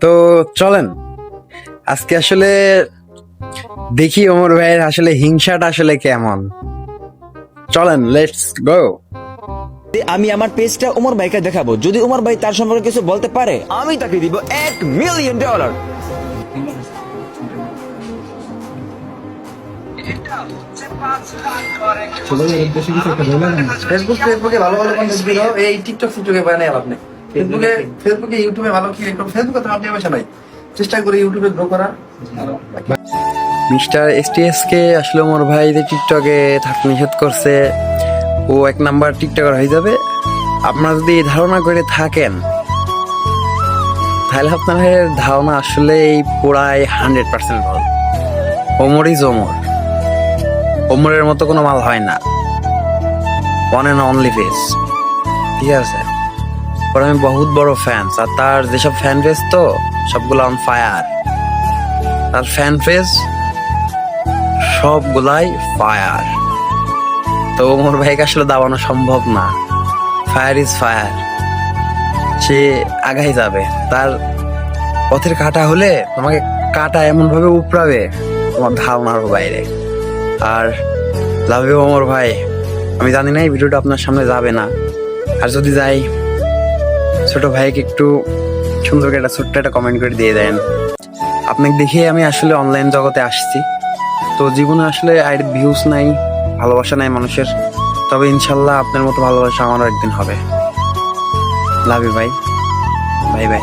তো চলেন আজকে আসলে দেখি ওমর ভাইয়ের আসলে হিংসাটা আসলে কেমন। চলেন লেটস গো। আমি আমার পেজটা ওমর ভাইকে দেখাবো, যদি ওমর ভাই তার সম্পর্কে কিছু বলতে পারে আমি তাকে দিব $1 মিলিয়ন। ফেসবুকে ভালো ভালো কন্টেন্ট দিল, এই টিকটকে বানায় লাভ নেই। ফেসবুকে ইউটিউবে ভালো কি একদম, ফেসবুকে তো আপনি পয়সা নাই, চেষ্টা করি ইউটিউবে গ্রো করা। মিস্টার এসটিএস কে আসলে ওমর ভাই যে টিকটকে থাকতে নিষেধ করছে, ও এক নাম্বার টিকটকার হয়ে যাবে। আপনারা যদি এই ধারণা করে থাকেন তাহলে আপনাদের ধারণা আসলে পুরাই 100% ভুল। ওমর ইজ ওমর, ওমরের মতো কোনো মাল হয় না, ওয়ান অ্যান্ড অনলি ফেস। ঠিক আছে, ওর আমি বহুত বড় ফ্যান, আর তার যেসব ফ্যান ফেস তো সবগুলো অন ফায়ার। তার ফ্যান ফেস সবগুলাই ফায়ার। তো ওমর ভাইকে আসলে দাবানো সম্ভব না। ফায়ার ইজ ফায়ার, সে আগাই যাবে। তার পথের কাটা হলে তোমাকে কাটা এমন ভাবে উপড়াবে তোমার ধারণার বাইরে। আর লাভ ইউ ওমর ভাই। আমি জানি না এই ভিডিওটা আপনার সামনে যাবে না, আর যদি যাই ছোট ভাইকে একটু সুন্দর করে একটা ছোট্ট একটা কমেন্ট করে দিয়ে দেন। আপনাকে দেখে আমি আসলে অনলাইন জগতে আসছি, তো জীবনে আসলে আর ভিউজ নাই, ভালোবাসা নাই মানুষের, তবে ইনশাল্লাহ আপনার মতো ভালোবাসা আমারও একদিন হবে। লাভ ইউ ভাই, বাই বাই।